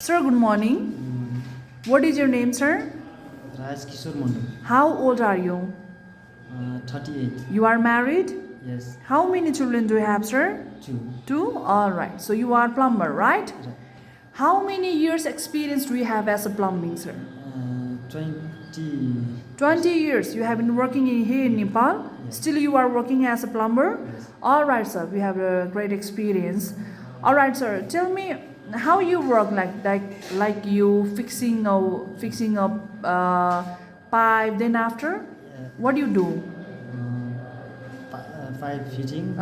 Sir, good morning. What is your name, sir? Kishor Mandal. How old are you? 38. You are married? Yes. How many children do you have, sir? 2. Two? Alright. So you are plumber, right? Right. How many years experience do you have as a plumbing, sir? 20. 20 years. You have been working here in Nepal. Yes. Still you are working as a plumber? Yes. Alright, sir. We have a great experience. Alright, sir. Tell me how you work like you fixing a pipe, then after what do you do? Pipe fitting.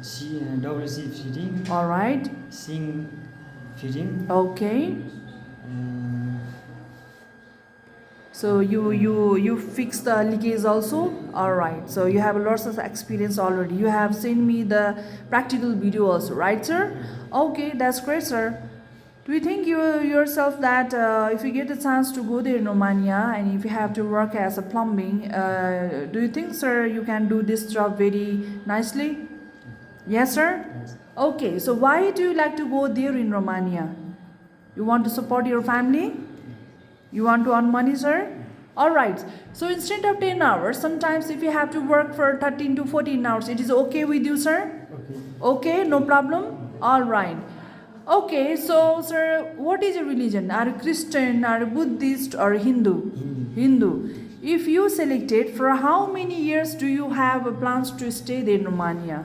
WC fitting. All right. Sink fitting. Okay. So you fix the leakage also. All right. So you have lots of experience already. You have sent me the practical video also, right, sir? Okay, that's great, sir. Do you think yourself that if you get a chance to go there in Romania and if you have to work as a plumbing, do you think, sir, you can do this job very nicely? Yes, sir? Yes. Okay, so why do you like to go there in Romania? You want to support your family? You want to earn money, sir? Alright, so instead of 10 hours, sometimes if you have to work for 13 to 14 hours, it is okay with you, sir? Okay. Okay, no problem? Alright. Okay, so sir, what is your religion? Are you Christian, are you Buddhist or Hindu? Hindu. If you selected, for how many years do you have plans to stay there in Romania?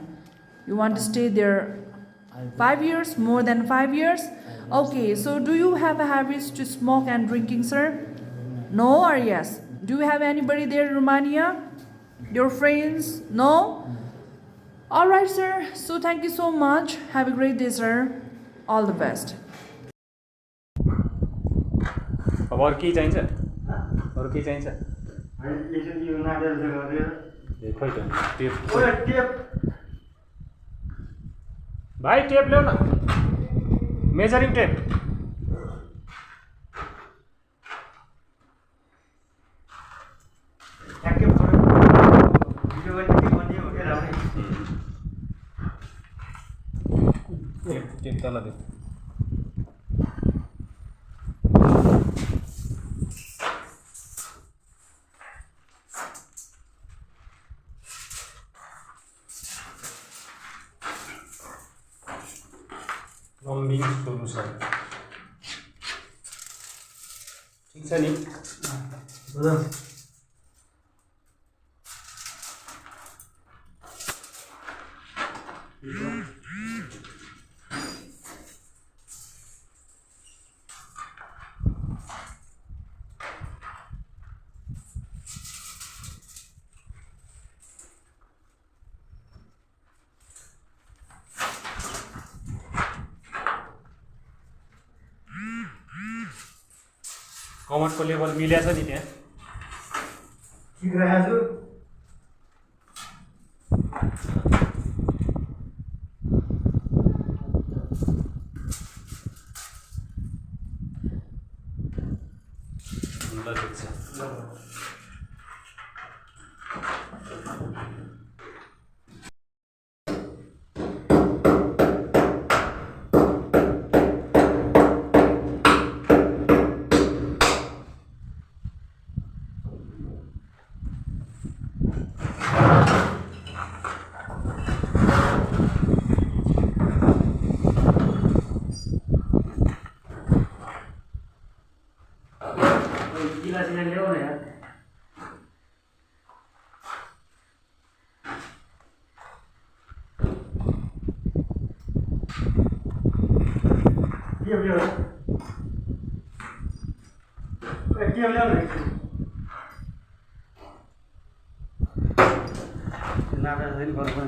You want to stay there 5 years? More than 5 years? Okay, so do you have a habit to smoke and drinking, sir? No or yes? Do you have anybody there in Romania? Your friends? No? Alright, sir. So thank you so much. Have a great day, sir. All the best. अब अरू केही चाहिन्छ अरू केही चाहिन्छ ए खोइ त tape भाइ टेप ल्याउ न मेजरिङ टेप टेप तल दे plumbing solution ठिक छ नि कमरको लेभल मिलेछ नि त्यहाँ ठिक रहेछ ल ठिक छ गिलास यहाँ ल्याऊ न यार ल्याऊ ल्याऊ ल्याऊ न नाटा छैन घरमा